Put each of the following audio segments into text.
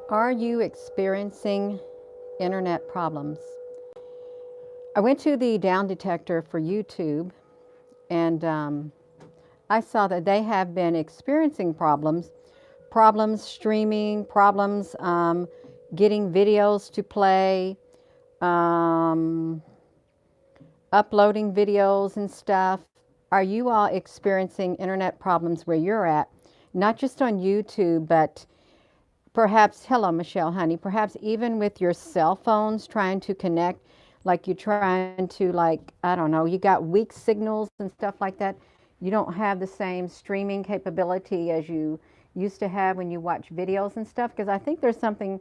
Are you experiencing internet problems? I went to the down detector for YouTube and I saw that they have been experiencing problems streaming, problems getting videos to play, um, uploading videos and stuff. Are you all experiencing internet problems where you're at? Not just on YouTube, but perhaps, hello, Michelle, honey, perhaps even with your cell phones trying to connect, like you're trying to, like, I don't know, you got weak signals and stuff like that. You don't have the same streaming capability as you used to have when you watch videos and stuff, because I think there's something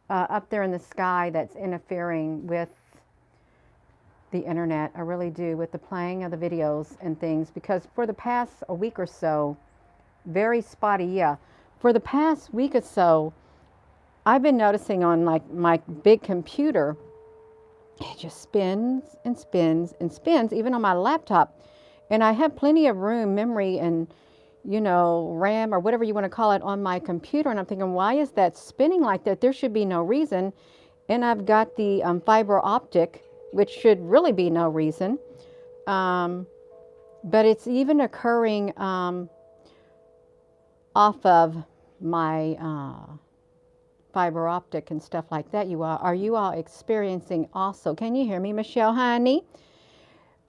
up there in the sky that's interfering with the internet. I really do, with the playing of the videos and things, because for the past a week or so, very spotty, yeah. For the past week or so, I've been noticing on like my big computer, it just spins and spins and spins, even on my laptop. And I have plenty of room, memory, and RAM or whatever you want to call it on my computer. And I'm thinking, why is that spinning like that? There should be no reason. And I've got the fiber optic, which should really be no reason. Um, but it's even occurring off of my fiber optic and stuff like that. Are you all experiencing also? Can you hear me, Michelle, honey?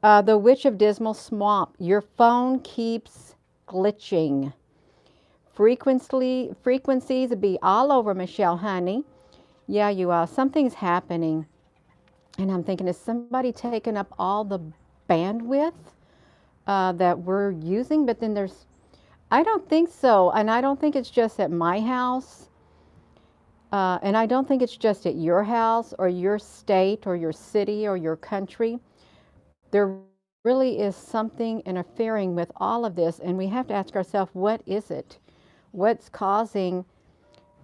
The Witch of Dismal Swamp. Your phone keeps glitching. Frequencies be all over, Michelle, honey. Yeah, you are. Something's happening. And I'm thinking, is somebody taking up all the bandwidth that we're using? But then I don't think so. And I don't think it's just at my house. And I don't think it's just at your house or your state or your city or your country. There really is something interfering with all of this. And we have to ask ourselves, what is it? What's causing,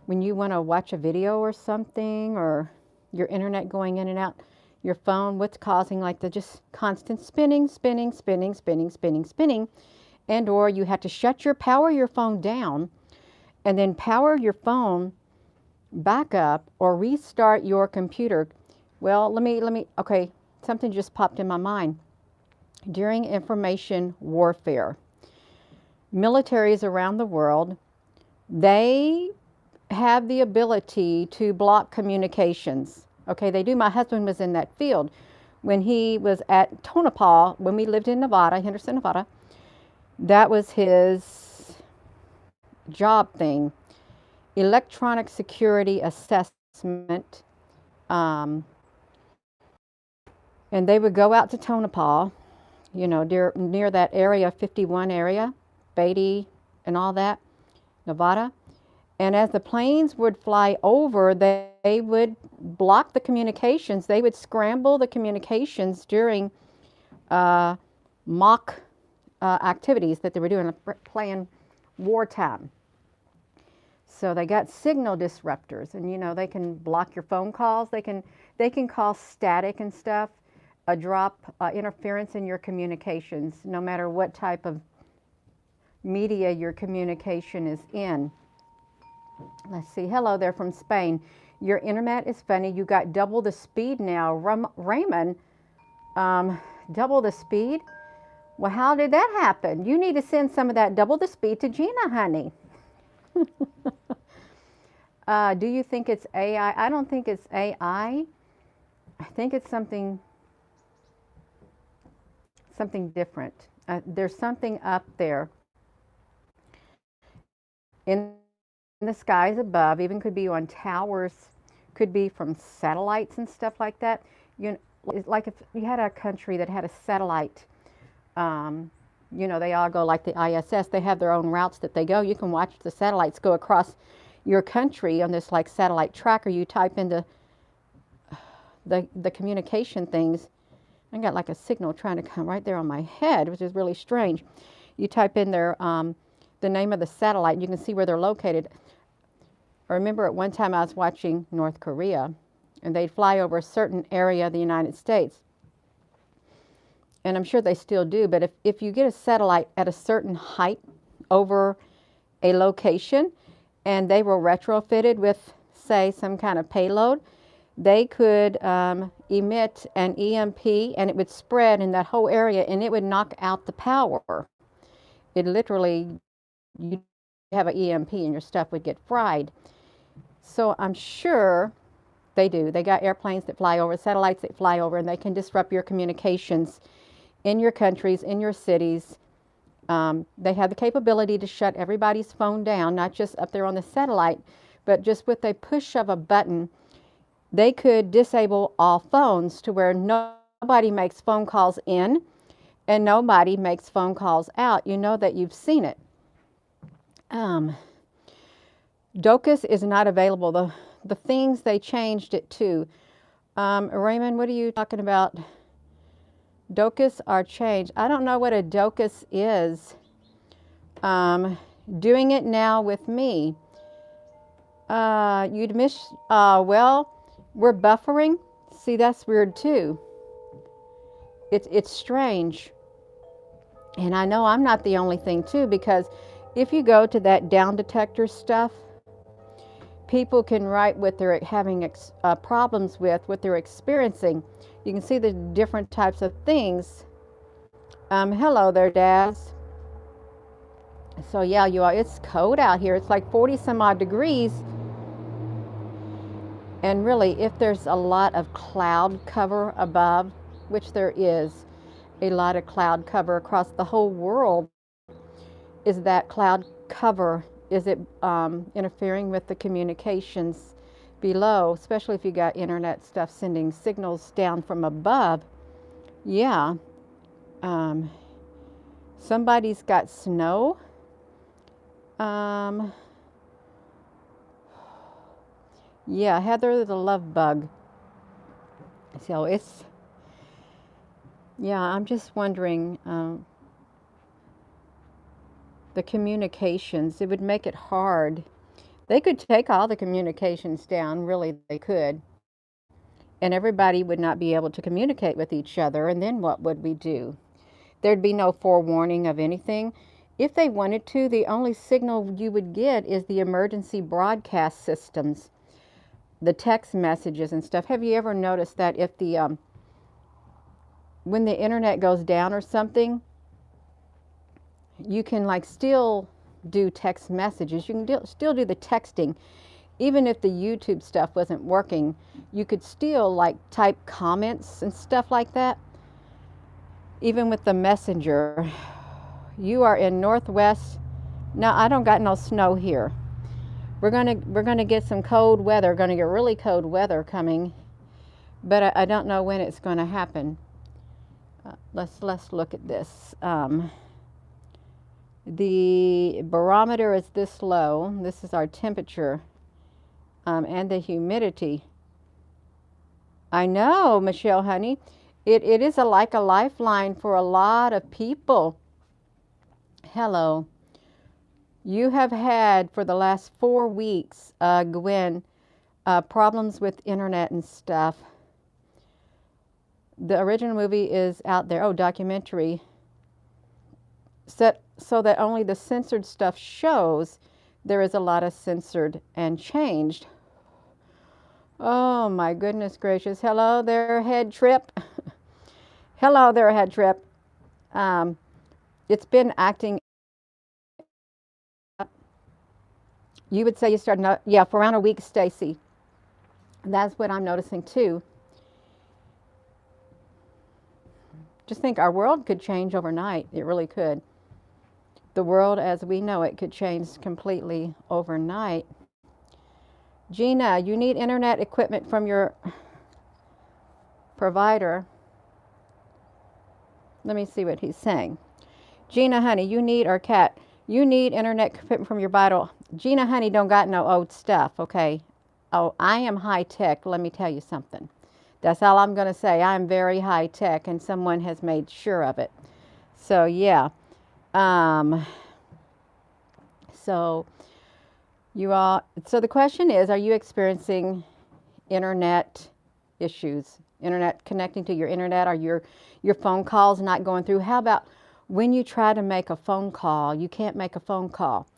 when you want to watch a video or something, or your internet going in and out, your phone, what's causing like the just constant spinning, and or you have to power your phone down and then power your phone back up or restart your computer. Well, okay, something just popped in my mind. During information warfare, militaries around the world, they have the ability to block communications. Okay, they do. My husband was in that field when he was at Tonopah, when we lived in Nevada, Henderson, Nevada. That was his job thing. Electronic security assessment. And they would go out to Tonopah, near that area, 51 area, Beatty and all that, Nevada. And as the planes would fly over, they would block the communications. They would scramble the communications during mock activities that they were doing, playing wartime. So they got signal disruptors, and they can block your phone calls. They can cause static and stuff, a drop, interference in your communications, no matter what type of media your communication is in. Let's see. Hello there from Spain. Your internet is funny. You got double the speed now, Raymond. Double the speed? Well, how did that happen? You need to send some of that double the speed to Gina, honey. Do you think it's AI? I don't think it's AI. I think it's something different. There's something up there in the skies above, even could be on towers, could be from satellites and stuff like that. It's like if you had a country that had a satellite, they all go like the ISS, they have their own routes that they go. You can watch the satellites go across your country on this like satellite tracker. You type into the communication things. I got like a signal trying to come right there on my head, which is really strange. You type in their the name of the satellite, and you can see where they're located. I remember at one time I was watching North Korea, and they'd fly over a certain area of the United States. And I'm sure they still do, but if you get a satellite at a certain height over a location, and they were retrofitted with say, some kind of payload, they could emit an EMP and it would spread in that whole area and it would knock out the power. It literally, you have an EMP and your stuff would get fried. So I'm sure they do. They got airplanes that fly over, satellites that fly over, and they can disrupt your communications in your countries, in your cities. They have the capability to shut everybody's phone down, not just up there on the satellite, but just with a push of a button, they could disable all phones to where nobody makes phone calls in and nobody makes phone calls out. You know that you've seen it. DOCUS is not available. The things they changed it to. Raymond, what are you talking about? DOCUS are changed. I don't know what a DOCUS is. Doing it now with me. You'd miss, well, we're buffering. See, that's weird too. It's strange. And I know I'm not the only thing too, because if you go to that down detector stuff, people can write what they're having problems with, what they're experiencing. You can see the different types of things. Hello there, Daz. So yeah, you are. It's cold out here. It's like 40 some odd degrees. And really, if there's a lot of cloud cover above, which there is a lot of cloud cover across the whole world, is that cloud cover, is it interfering with the communications below, especially if you got internet stuff sending signals down from above? Yeah. Somebody's got snow. Yeah, Heather the love bug. So it's, yeah, I'm just wondering, the communications, it would make it hard. They could take all the communications down, really they could. And everybody would not be able to communicate with each other. And then what would we do? There'd be no forewarning of anything. If they wanted to, the only signal you would get is the emergency broadcast systems, the text messages and stuff. Have you ever noticed that if the when the internet goes down or something, you can like still do text messages. You can still do the texting. Even if the YouTube stuff wasn't working, you could still like type comments and stuff like that. Even with the messenger. You are in Northwest. No, I don't got no snow here. We're gonna get some cold weather. Gonna get really cold weather coming, but I don't know when it's gonna happen. Let's look at this. The barometer is this low. This is our temperature, and the humidity. I know, Michelle, honey. It is like a lifeline for a lot of people. Hello. You have had for the last 4 weeks, Gwen, problems with internet and stuff. The original movie is out there. Oh, documentary. Set so that only the censored stuff shows. There is a lot of censored and changed. Oh my goodness gracious. Hello there, Head Trip. Hello there, Head Trip. It's been acting. You would say you started, yeah, for around a week, Stacy. That's what I'm noticing too. Just think our world could change overnight. It really could. The world as we know it could change completely overnight. Gina, you need internet equipment from your provider. Let me see what he's saying. Gina, honey, you need, or Cat, you need internet equipment from your vital. Gina, honey, don't got no old stuff, okay? Oh, I am high tech, let me tell you something. That's all I'm going to say. I'm very high tech, and someone has made sure of it. So, yeah. So, you all, so the question is, are you experiencing internet issues? Internet, connecting to your internet? Are your phone calls not going through? How about when you try to make a phone call, you can't make a phone call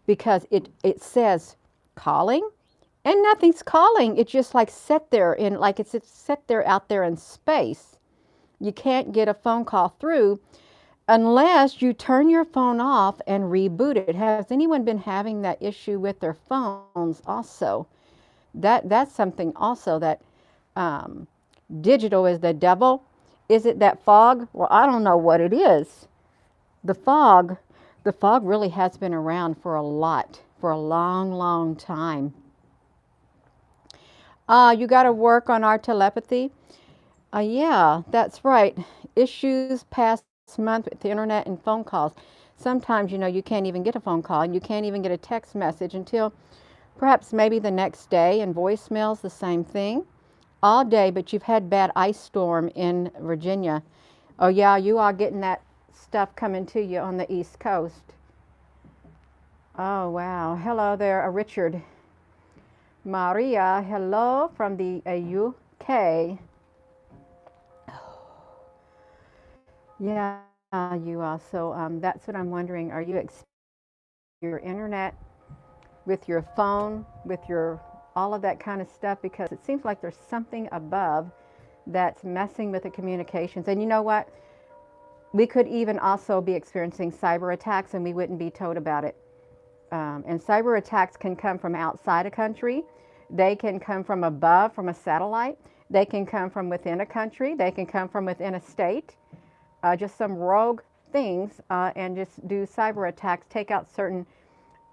because it says calling and nothing's calling. It's just like set there in, like it's set there out there in space. You can't get a phone call through unless you turn your phone off and reboot it. Has anyone been having that issue with their phones also? That's something also that um, digital is the devil. Is it that fog? Well, I don't know what it is. The fog, the fog really has been around for a long, long time. You got to work on our telepathy. Yeah, that's right. Issues past month with the internet and phone calls. Sometimes, you can't even get a phone call and you can't even get a text message until perhaps maybe the next day, and voicemails the same thing all day, but you've had bad ice storm in Virginia. Oh yeah, you are getting that stuff coming to you on the East Coast. Oh wow. Hello there, Richard. Maria, hello from the UK. Yeah, you also. That's what I'm wondering. Are you your internet with your phone, with your all of that kind of stuff? Because it seems like there's something above that's messing with the communications. And you know what? We could even also be experiencing cyber attacks and we wouldn't be told about it. And cyber attacks can come from outside a country. They can come from above, from a satellite. They can come from within a country. They can come from within a state. Just some rogue things and just do cyber attacks, take out certain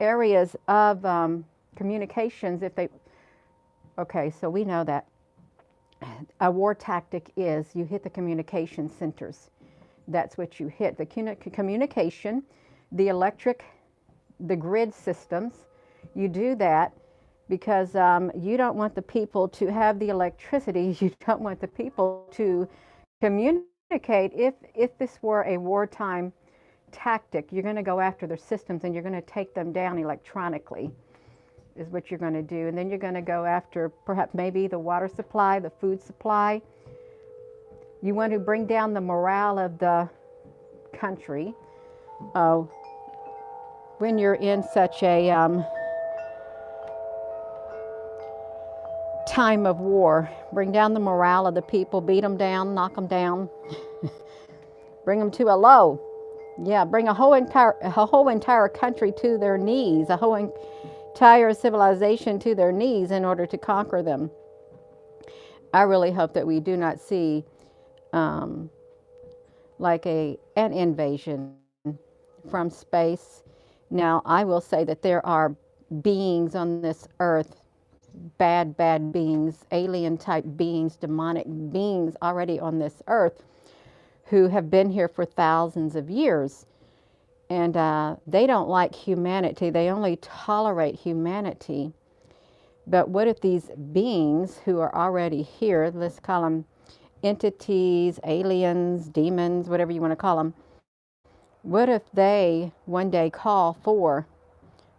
areas of communications if they. Okay, so we know that a war tactic is you hit the communication centers. That's what you hit, the communication, the electric, the grid systems. You do that because you don't want the people to have the electricity. You don't want the people to communicate. If this were a wartime tactic, you're going to go after their systems and you're going to take them down electronically, is what you're going to do. And then you're going to go after perhaps maybe the water supply, the food supply. You want to bring down the morale of the country. When you're in such a time of war, bring down the morale of the people, beat them down, knock them down, bring them to a low. Yeah, bring a whole entire country to their knees, a whole entire civilization to their knees in order to conquer them. I really hope that we do not see like an invasion from space. Now, I will say that there are beings on this earth, bad beings, alien type beings, demonic beings already on this earth who have been here for thousands of years. And they don't like humanity. They only tolerate humanity. But what if these beings who are already here, let's call them entities, aliens, demons, whatever you want to call them, what if they one day call for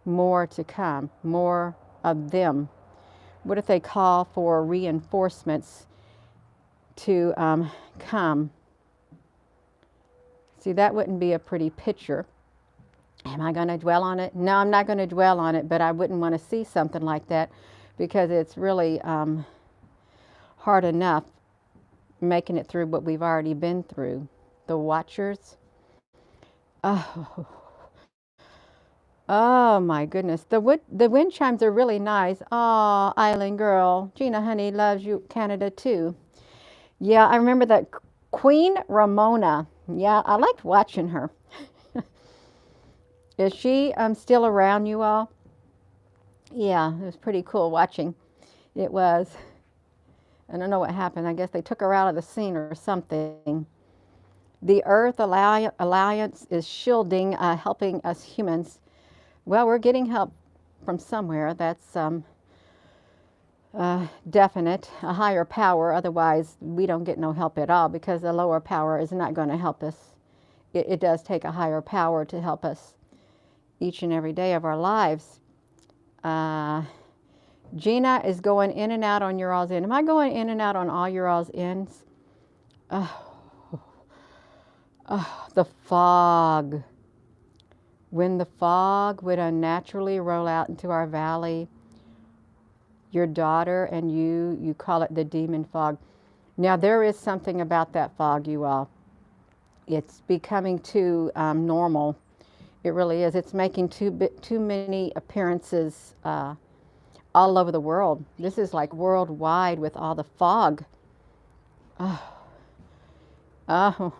more to come, more of them? What if they call for reinforcements to come? See, that wouldn't be a pretty picture. Am I going to dwell on it? No, I'm not going to dwell on it, but I wouldn't want to see something like that because it's really hard enough making it through what we've already been through. The Watchers. Oh, oh my goodness. The wind chimes are really nice. Oh, Island Girl. Gina, honey, loves you, Canada too. Yeah, I remember that Queen Ramona. Yeah, I liked watching her. Is she still around, you all? Yeah, it was pretty cool watching. It was. I don't know what happened. I guess they took her out of the scene or something. The Earth Alliance is shielding, helping us humans. Well, we're getting help from somewhere. That's definite. A higher power. Otherwise, we don't get no help at all because the lower power is not going to help us. It does take a higher power to help us each and every day of our lives. Gina is going in and out on your all's end. Am I going in and out on all your all's ends? The fog. When the fog would unnaturally roll out into our valley, your daughter and you call it the demon fog. Now, there is something about that fog, you all. It's becoming too normal. It really is. It's making too many appearances all over the world. This is like worldwide with all the fog. Oh, oh,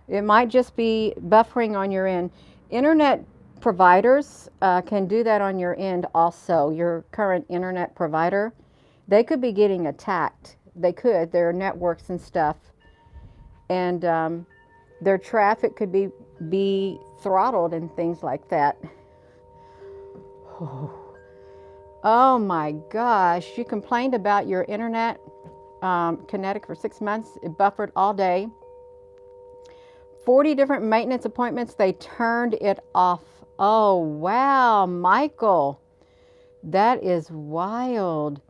it might just be buffering on your end. Internet providers can do that on your end also. Your current internet provider, they could be getting attacked. They could. Their networks and stuff, and their traffic could be throttled and things like that. Oh my gosh! You complained about your internet kinetic for 6 months. It buffered all day. 40 different maintenance appointments. They turned it off. Oh wow, Michael, that is wild.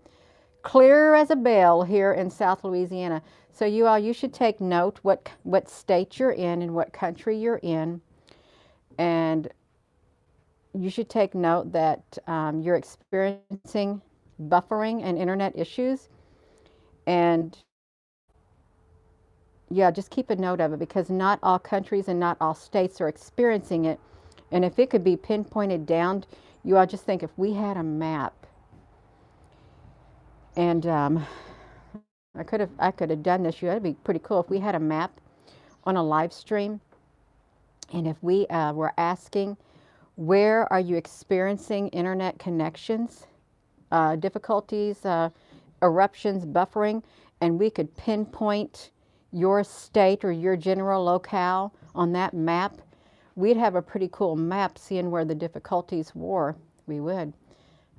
Clear as a bell here in South Louisiana. So you all, you should take note what state you're in and what country you're in, and you should take note that you're experiencing buffering and internet issues, and yeah, just keep a note of it because not all countries and not all states are experiencing it. And if it could be pinpointed down, you all just think if we had a map, and I could have done this. It'd be pretty cool if we had a map on a live stream, and if we were asking, where are you experiencing internet connections, difficulties, eruptions, buffering, and we could pinpoint your state or your general locale on that map, we'd have a pretty cool map seeing where the difficulties were. We would,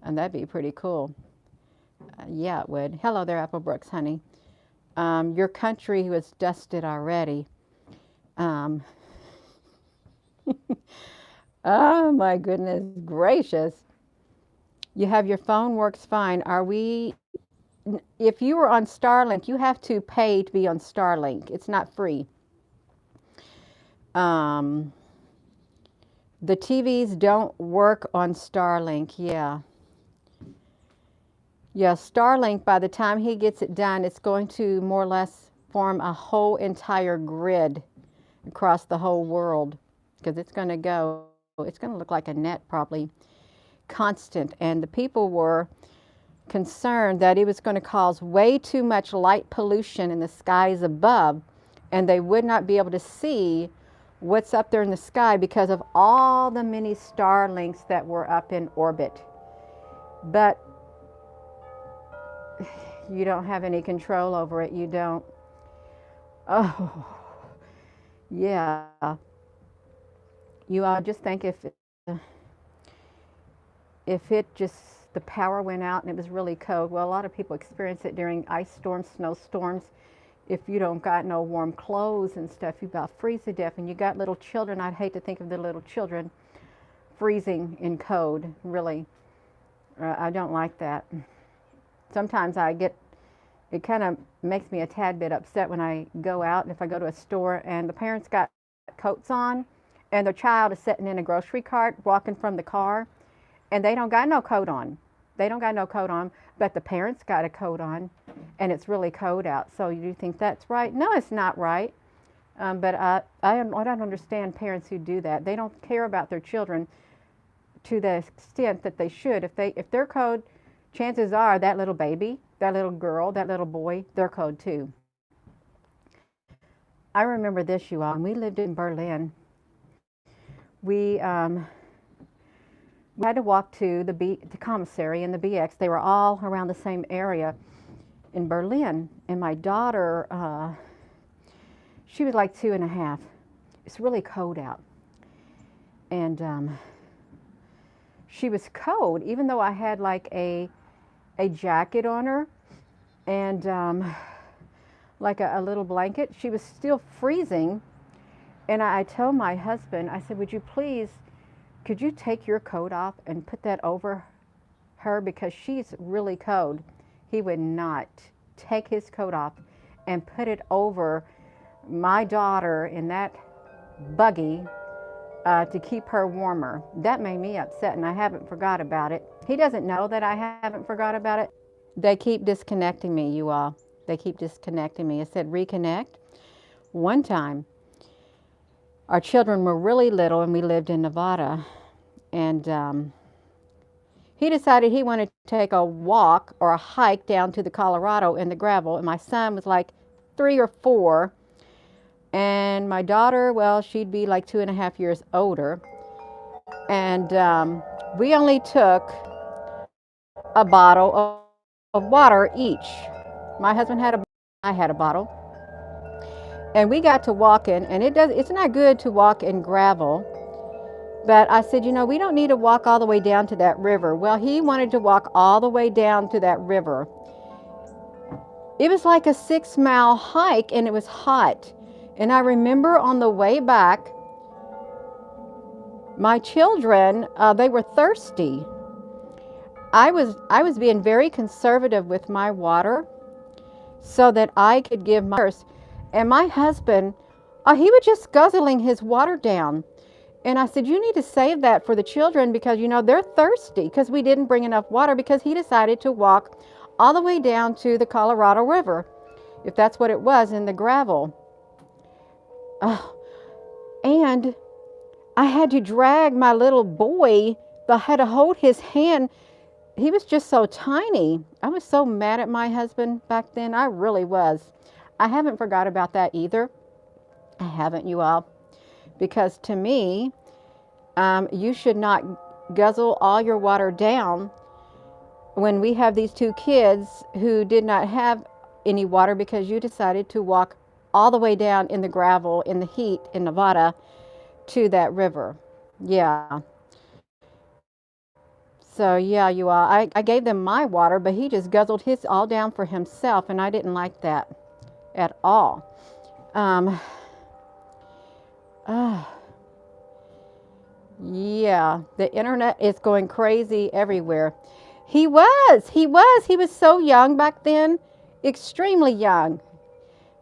and that'd be pretty cool. Yeah, it would. Hello there, Applebrooks, honey. Your country was dusted already. Um, oh my goodness gracious. You have your phone works fine. If you were on Starlink, you have to pay to be on Starlink. It's not free. The TVs don't work on Starlink. Yeah. Yeah, Starlink, by the time he gets it done, it's going to more or less form a whole entire grid across the whole world because it's going to look like a net probably, constant. And the people were concerned that it was going to cause way too much light pollution in the skies above, and they would not be able to see what's up there in the sky because of all the many Starlinks that were up in orbit. But you don't have any control over it. You don't. Oh, yeah. You all just think if it just, the power went out and it was really cold. Well, a lot of people experience it during ice storms, snowstorms. If you don't got no warm clothes and stuff, you about freeze to death. And you got little children. I'd hate to think of the little children freezing in cold, really. I don't like that. Sometimes it kind of makes me a tad bit upset when I go out and if I go to a store and the parents got coats on and their child is sitting in a grocery cart walking from the car and they don't got no coat on. They don't got no coat on, but the parents got a coat on and it's really cold out. So you think that's right? No, it's not right. But I don't understand parents who do that. They don't care about their children to the extent that they should. If they're cold, chances are that little baby, that little girl, that little boy, they're cold too. I remember this, you all. When we lived in Berlin, we had to walk to the commissary and the BX. They were all around the same area in Berlin. And my daughter, she was like 2.5. It's really cold out. And she was cold, even though I had like a jacket on her and like a little blanket. She was still freezing. And I told my husband, I said, could you take your coat off and put that over her because she's really cold. He would not take his coat off and put it over my daughter in that buggy to keep her warmer. That made me upset, and I haven't forgot about it. He doesn't know that I haven't forgot about it. They keep disconnecting me, you all. They keep disconnecting me. It said reconnect. One time, our children were really little and we lived in Nevada. And he decided he wanted to take a walk or a hike down to the Colorado in the gravel. And my son was like 3 or 4. And my daughter, well, she'd be like 2.5 years older. And we only took a bottle of water each. My husband had a bottle, I had a bottle. And we got to walking, and it's not good to walk in gravel. But I said, we don't need to walk all the way down to that river. Well, he wanted to walk all the way down to that river. It was like a 6-mile hike, and it was hot. And I remember on the way back, my children, they were thirsty. I was being very conservative with my water so that I could give my thirst. And my husband, he was just guzzling his water down. And I said, you need to save that for the children because, they're thirsty because we didn't bring enough water because he decided to walk all the way down to the Colorado River, if that's what it was, in the gravel. And I had to drag my little boy. I had to hold his hand. He was just so tiny. I was so mad at my husband back then. I really was. I haven't forgot about that either. I haven't, you all. Because to me, you should not guzzle all your water down when we have these 2 kids who did not have any water because you decided to walk all the way down in the gravel, in the heat in Nevada to that river. Yeah. So yeah, you all, I gave them my water, but he just guzzled his all down for himself, and I didn't like that at all. Yeah, the internet is going crazy everywhere. He was so young back then, extremely young.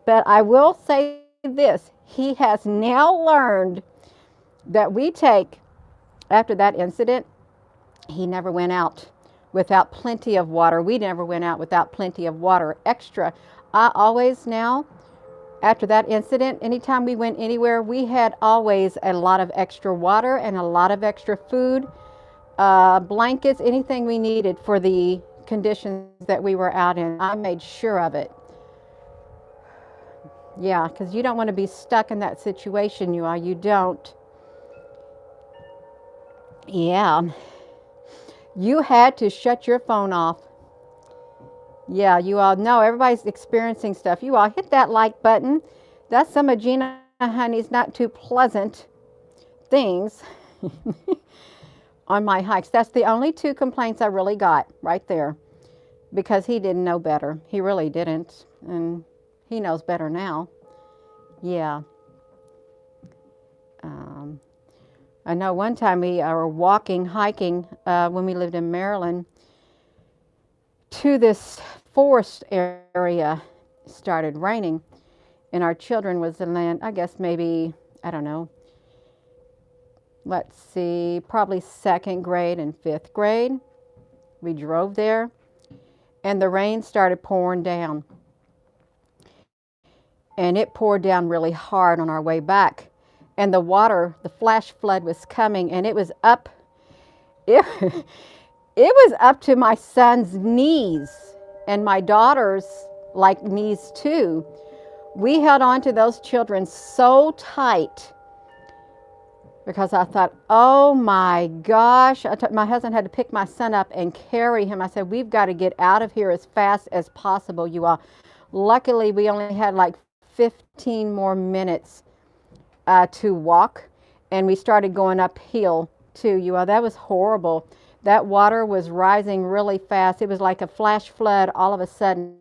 But I will say this, he has now learned that we take, after that incident, he never went out without plenty of water. We never went out without plenty of water, extra. I always now, after that incident, anytime we went anywhere, we had always a lot of extra water and a lot of extra food, blankets, anything we needed for the conditions that we were out in. I made sure of it. Yeah, because you don't want to be stuck in that situation, you are. You don't. Yeah. You had to shut your phone off. Yeah, you all know everybody's experiencing stuff. You all hit that like button. That's some of Gina Honey's not too pleasant things on my hikes. That's the only 2 complaints I really got right there because he didn't know better. He really didn't. And he knows better now. Yeah. I know one time we were hiking when we lived in Maryland to this forest area. It started raining and our children was in land, I guess maybe, I don't know, let's see, probably 2nd grade and 5th grade. We drove there and the rain started pouring down. And it poured down really hard on our way back. And the water, the flash flood was coming and it was up. It was up to my son's knees and my daughter's knees too. We held on to those children so tight because I thought, oh my gosh. My husband had to pick my son up and carry him. I said, we've got to get out of here as fast as possible, you all. Luckily, we only had 15 more minutes to walk, and we started going uphill too, you all. That was horrible. That water was rising really fast. It was like a flash flood all of a sudden,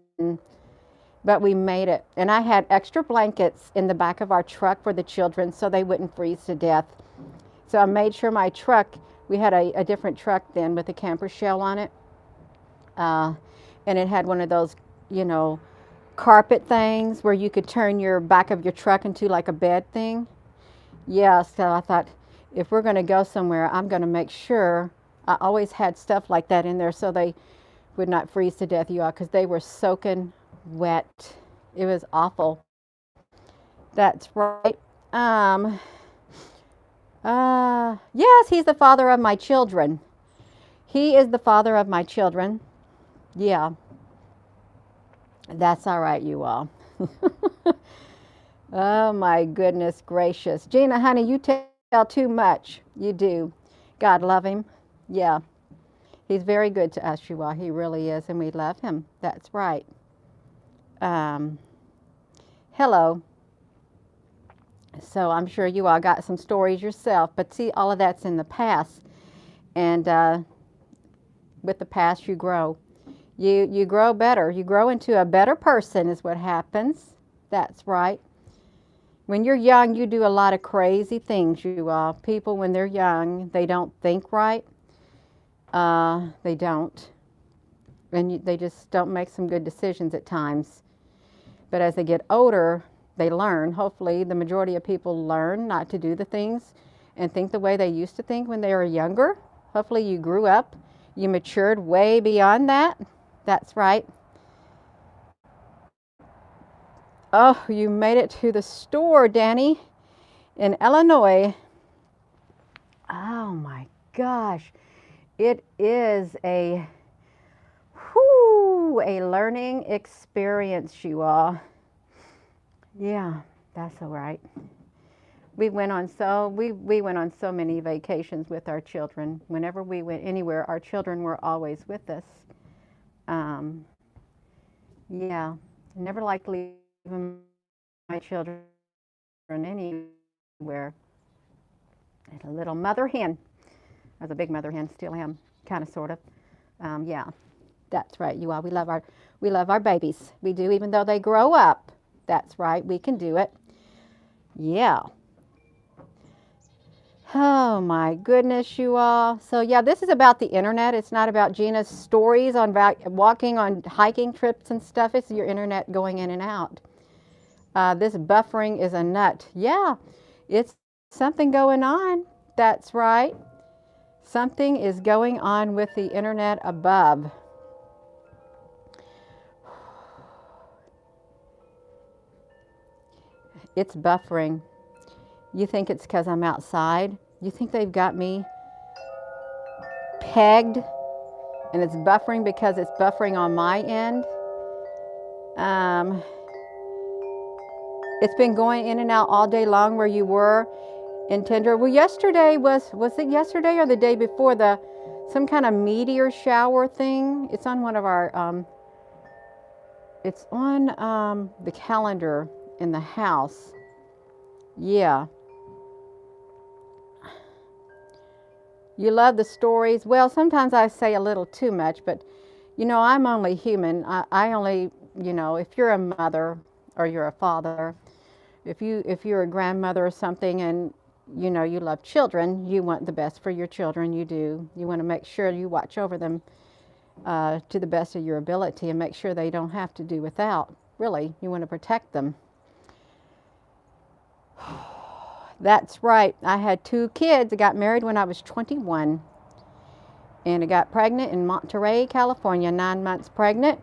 but we made it. And I had extra blankets in the back of our truck for the children so they wouldn't freeze to death. So I made sure my truck, we had a different truck then with a camper shell on it, and it had one of those, carpet things where you could turn your back of your truck into like a bed thing. Yeah, so I thought, if we're going to go somewhere, I'm going to make sure I always had stuff like that in there so they would not freeze to death, you all, because they were soaking wet. It was awful. That's right. Um, yes, he's the father of my children. He is the father of my children. Yeah, that's all right, you all. Oh my goodness gracious. Gina, honey, you tell too much. You do. God love him. Yeah. He's very good to us, you all. He really is, and we love him. That's right. Um, hello. So I'm sure you all got some stories yourself, but see, all of that's in the past. And with the past, you grow. You grow better. You grow into a better person is what happens. That's right. When you're young, you do a lot of crazy things, you all. People, when they're young, they don't think right. They don't. And they just don't make some good decisions at times. But as they get older, they learn. Hopefully, the majority of people learn not to do the things and think the way they used to think when they were younger. Hopefully, you grew up. You matured way beyond that. That's right. Oh, you made it to the store, Danny, in Illinois. Oh my gosh. It is a learning experience, you all. Yeah, that's all right. We went on so many vacations with our children. Whenever we went anywhere, our children were always with us. Yeah, never liked leaving my children anywhere. A little mother hen. I was a big mother hen, still am, kind of, sort of. Yeah, that's right. You all, we love our babies. We do, even though they grow up. That's right. We can do it. Yeah. Oh my goodness, you all. So yeah, this is about the internet. It's not about Gina's stories on walking on hiking trips and stuff. It's your internet going in and out. This buffering is a nut. Yeah, it's something going on. That's right. Something is going on with the internet above. It's buffering. You think it's because I'm outside? You think they've got me pegged and it's buffering because it's buffering on my end? It's been going in and out all day long where you were in Tinder. Well, yesterday was it yesterday or the day before, some kind of meteor shower thing? It's on one of our, it's on the calendar in the house. Yeah. You love the stories. Well, sometimes I say a little too much, but I'm only human. I only, if you're a mother or you're a father, if you're a grandmother or something and you love children, you want the best for your children. You do. You want to make sure you watch over them to the best of your ability and make sure they don't have to do without. Really, you want to protect them. That's right. I had 2 kids. I got married when I was 21. And I got pregnant in Monterey, California, 9 months pregnant.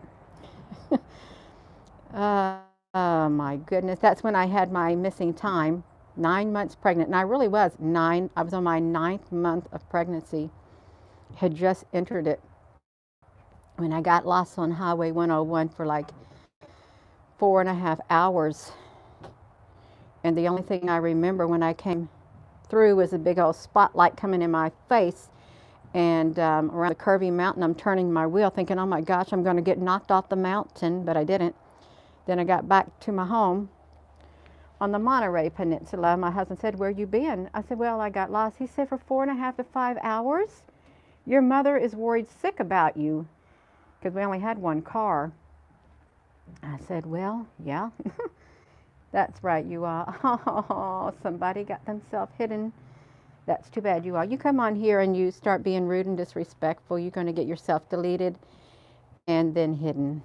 Oh my goodness. That's when I had my missing time. 9 months pregnant. And I really was 9. I was on my 9th month of pregnancy. Had just entered it when I got lost on Highway 101 for like 4.5 hours. And the only thing I remember when I came through was a big old spotlight coming in my face. And around the curvy mountain, I'm turning my wheel thinking, oh my gosh, I'm going to get knocked off the mountain, but I didn't. Then I got back to my home on the Monterey Peninsula. My husband said, where you been? I said, well, I got lost. He said, for 4.5 to 5 hours? Your mother is worried sick about you, because we only had one car. I said, well, yeah. That's right, you all. Oh, somebody got themselves hidden. That's too bad, you all. You come on here and you start being rude and disrespectful, you're going to get yourself deleted and then hidden.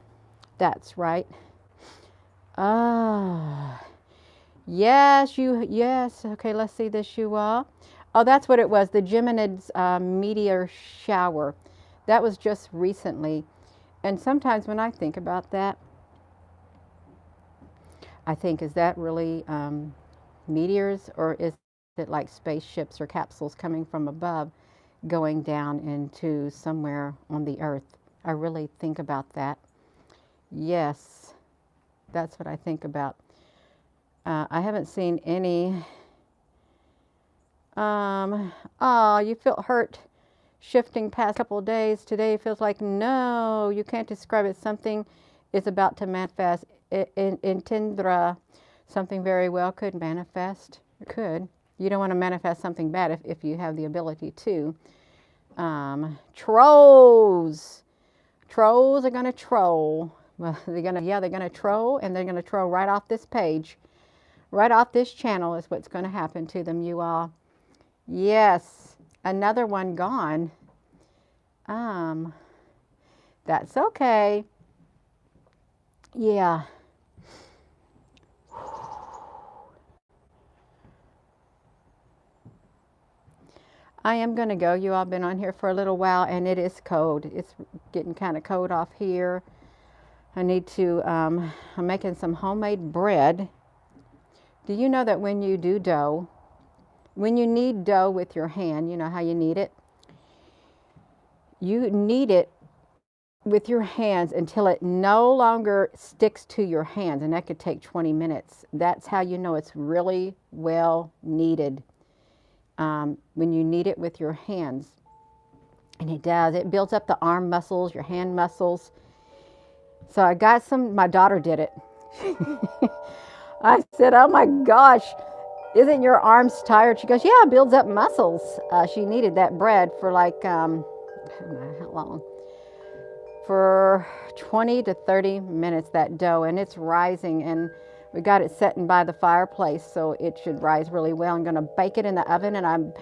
That's right. Ah, yes, yes. Okay, let's see this, you all. Oh, that's what it was, the Geminids meteor shower. That was just recently. And sometimes when I think about that, I think, is that really meteors, or is it like spaceships or capsules coming from above going down into somewhere on the earth? I really think about that. Yes, that's what I think about. I haven't seen any. Oh, you feel hurt shifting past a couple of days. Today feels like, no, you can't describe it. Something is about to manifest. In Tindra, something very well could manifest. It could. You don't want to manifest something bad if you have the ability to. Trolls. Trolls are going to troll. Well, they're going to troll, and they're going to troll right off this page. Right off this channel is what's going to happen to them, you all. Yes, another one gone. That's okay. Yeah. I am going to go. You all been on here for a little while, and it is cold. It's getting kind of cold off here. I need to, I'm making some homemade bread. Do you know that when you do dough, when you knead dough with your hand, you know how you knead it? You knead it with your hands until it no longer sticks to your hands, and that could take 20 minutes. That's how you know it's really well kneaded. When you knead it with your hands. And it does. It builds up the arm muscles, your hand muscles. So I got some, my daughter did it. I said, oh my gosh, isn't your arms tired? She goes, yeah, it builds up muscles. She kneaded that bread for like, I don't know how long, for 20 to 30 minutes, that dough, and it's rising, and we got it setting by the fireplace, so it should rise really well. I'm going to bake it in the oven, and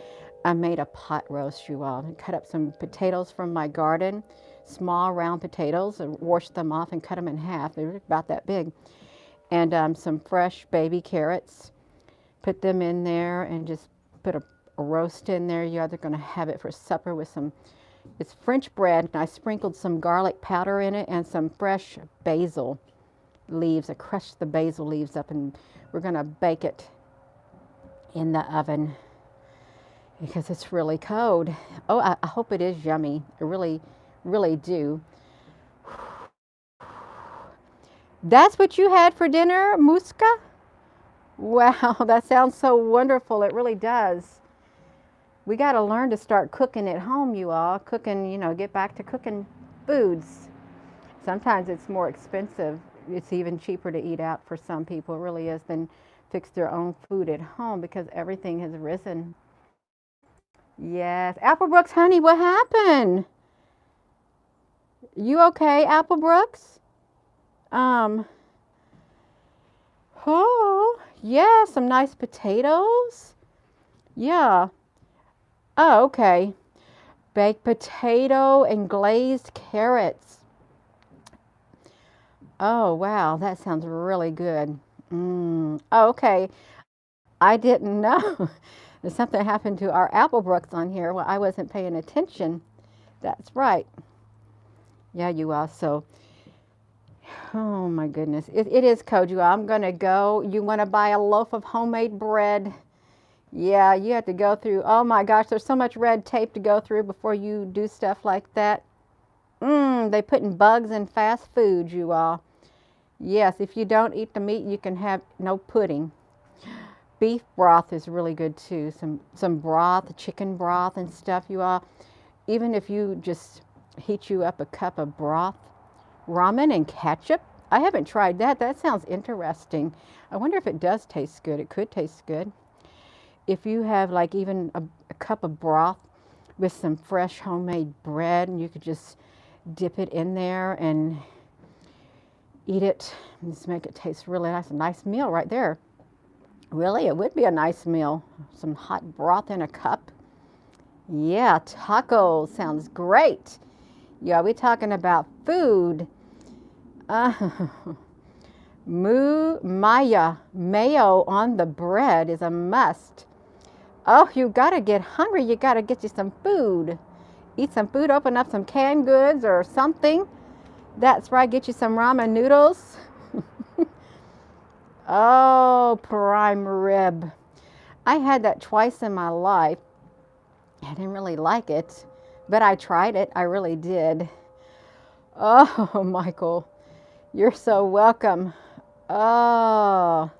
I made a pot roast, you all. I cut up some potatoes from my garden, small round potatoes, and washed them off and cut them in half. They were about that big. And some fresh baby carrots. Put them in there and just put a roast in there. You're either going to have it for supper with some, it's French bread, and I sprinkled some garlic powder in it and some fresh basil leaves. I crushed the basil leaves up, and we're going to bake it in the oven because it's really cold. Oh, I hope it is yummy. I really, really do. That's what you had for dinner, Muska? Wow, that sounds so wonderful. It really does. We got to learn to start cooking at home, you all. Cooking, you know, get back to cooking foods. Sometimes it's more expensive. It's even cheaper to eat out for some people. It really is, than fix their own food at home because everything has risen. Yes. Applebrooks, honey, what happened? You okay, Applebrooks? Oh, yeah, some nice potatoes. Yeah. Oh, okay. Baked potato and glazed carrots. Oh, wow, that sounds really good. Oh, okay. I didn't know. There's something happened to our Applebrooks on here. Well, I wasn't paying attention. That's right. Yeah, you are. So, oh my goodness. It is cold, you all. I'm going to go. You want to buy a loaf of homemade bread? Yeah, you have to go through. Oh my gosh, there's so much red tape to go through before you do stuff like that. They putting bugs in fast food, you all. Yes, if you don't eat the meat, you can have no pudding. Beef broth is really good too. Some broth, chicken broth and stuff, you all. Even if you just heat you up a cup of broth, ramen and ketchup. I haven't tried that. That sounds interesting. I wonder if it does taste good. It could taste good. If you have like even a cup of broth with some fresh homemade bread, and you could just dip it in there and eat it, and just make it taste really nice. A nice meal right there. Really, it would be a nice meal. Some hot broth in a cup. Yeah, tacos sounds great. Yeah, we're talking about food. Maya, mayo on the bread is a must. Oh, you gotta get hungry. You gotta get you some food. Eat some food, open up some canned goods or something. That's right. Get you some ramen noodles. Oh, prime rib. I had that twice in my life. I didn't really like it, but I tried it. I really did. Oh, Michael, you're so welcome. Oh,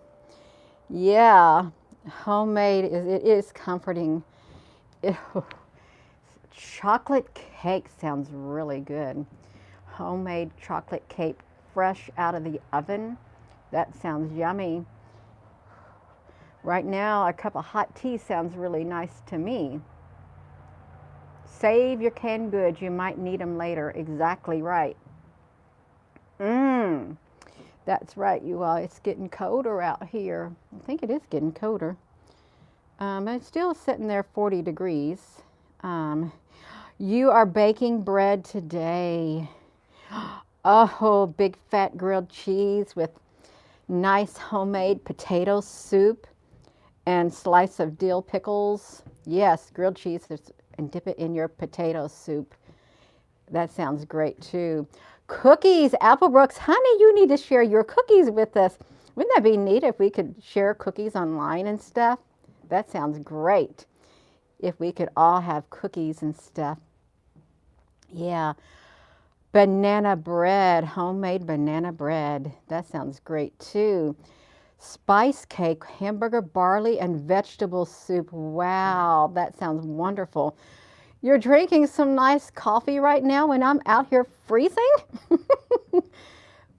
yeah. Homemade is it is comforting. Ew. Chocolate cake sounds really good. Homemade chocolate cake fresh out of the oven. That sounds yummy. Right now, a cup of hot tea sounds really nice to me. Save your canned goods. You might need them later. Exactly right. Mmm. That's right, you all. It's getting colder out here. I think it is getting colder. It's still sitting there 40 degrees. Um, you are baking bread today. Oh, big fat grilled cheese with nice homemade potato soup and slice of dill pickles. Yes, grilled cheese and dip it in your potato soup. That sounds great too. Cookies, Applebrooks, honey, you need to share your cookies with us. Wouldn't that be neat if we could share cookies online and stuff? That sounds great. If we could all have cookies and stuff. Yeah. Banana bread, homemade banana bread. That sounds great too. Spice cake, hamburger, barley, and vegetable soup. Wow, that sounds wonderful. You're drinking some nice coffee right now when I'm out here freezing?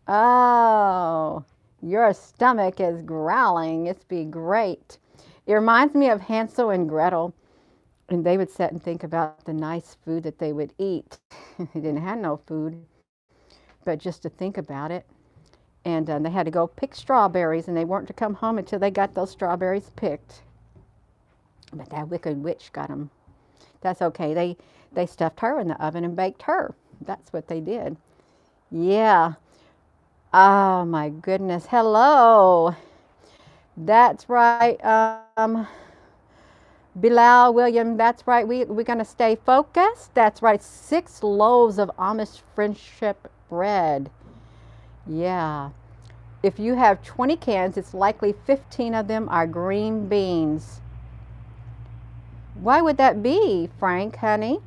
Oh, your stomach is growling. It's be great. It reminds me of Hansel and Gretel, and they would sit and think about the nice food that they would eat. They didn't have no food, but just to think about it. And they had to go pick strawberries, and they weren't to come home until they got those strawberries picked. But that wicked witch got them. That's okay. They stuffed her in the oven and baked her. That's what they did. Yeah. Oh my goodness. Hello. That's right. Bilal William, that's right. We're going to stay focused. That's right. 6 loaves of Amish friendship bread. Yeah. If you have 20 cans, it's likely 15 of them are green beans. Why would that be, Frank, honey?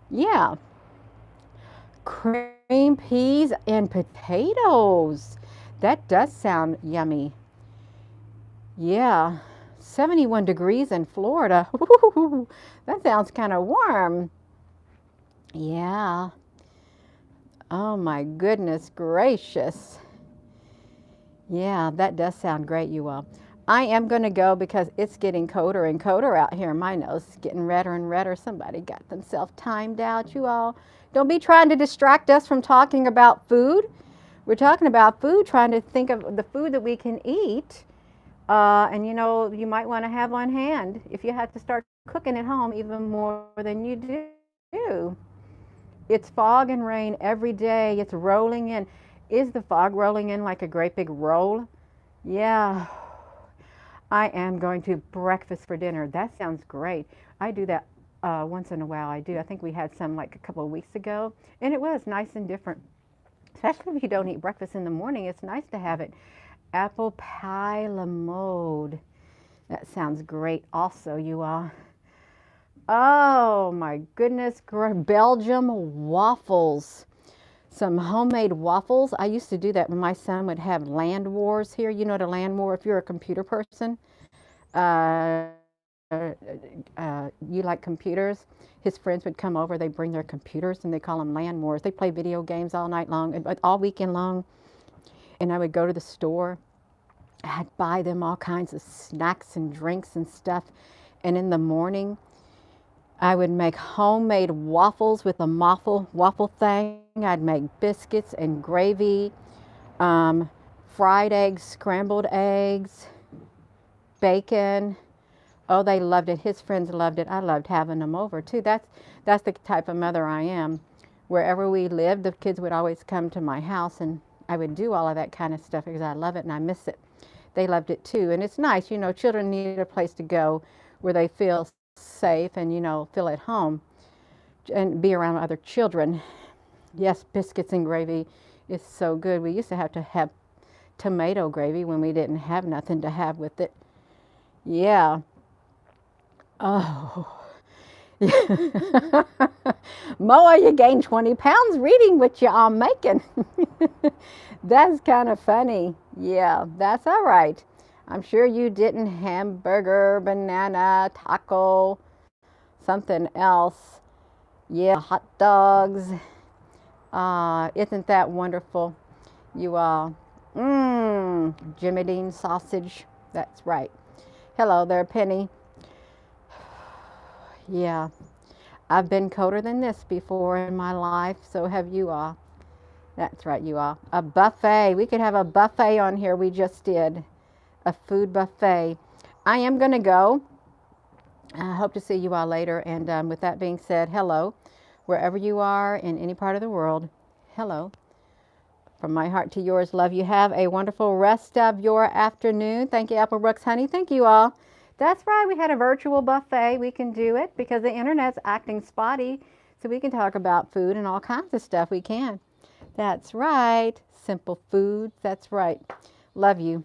Yeah. Cream peas and potatoes. That does sound yummy. Yeah. 71 degrees in Florida. Ooh, that sounds kind of warm. Yeah. Oh my goodness gracious. Yeah, that does sound great, you all. I am going to go because it's getting colder and colder out here. My nose is getting redder and redder. Somebody got themselves timed out, you all. Don't be trying to distract us from talking about food. We're talking about food, trying to think of the food that we can eat. And you know, you might want to have on hand if you have to start cooking at home even more than you do. It's fog and rain every day. It's rolling in. Is the fog rolling in like a great big roll? Yeah. I am going to breakfast for dinner. That sounds great. I do that once in a while. I do. I think we had some like a couple of weeks ago, and it was nice and different. Especially if you don't eat breakfast in the morning, it's nice to have it. Apple pie la mode. That sounds great also, you all. Oh my goodness, Belgium waffles. Some homemade waffles. I used to do that when my son would have land wars here. You know what a land war, if you're a computer person, uh, you like computers. His friends would come over, they bring their computers and they call them land wars. They play video games all night long, all weekend long. And I would go to the store. I'd buy them all kinds of snacks and drinks and stuff. And in the morning, I would make homemade waffles with a waffle thing. I'd make biscuits and gravy, fried eggs, scrambled eggs, bacon. Oh, they loved it. His friends loved it. I loved having them over too. That's the type of mother I am. Wherever we lived, the kids would always come to my house, and I would do all of that kind of stuff because I love it and I miss it. They loved it too, and it's nice. You know, children need a place to go where they feel safe and, you know, feel at home and be around other children. Yes, biscuits and gravy is so good. We used to have tomato gravy when we didn't have nothing to have with it. Yeah. Oh. Moa, you gained 20 pounds reading what you are making. That's kind of funny. Yeah, that's all right. I'm sure you didn't hamburger, banana, taco, something else. Yeah, hot dogs. Isn't that wonderful? You Jimmy Dean sausage. That's right. Hello there, Penny. Yeah, I've been colder than this before in my life, so have you all. That's right, you all. A buffet. We could have a buffet on here. We just did a food buffet. I am going to go. I hope to see you all later. And with that being said, hello, wherever you are in any part of the world. Hello. From my heart to yours, love you. Have a wonderful rest of your afternoon. Thank you, Apple Brooks, honey. Thank you all. That's right. We had a virtual buffet. We can do it because the internet's acting spotty. So we can talk about food and all kinds of stuff. We can. That's right. Simple foods. That's right. Love you.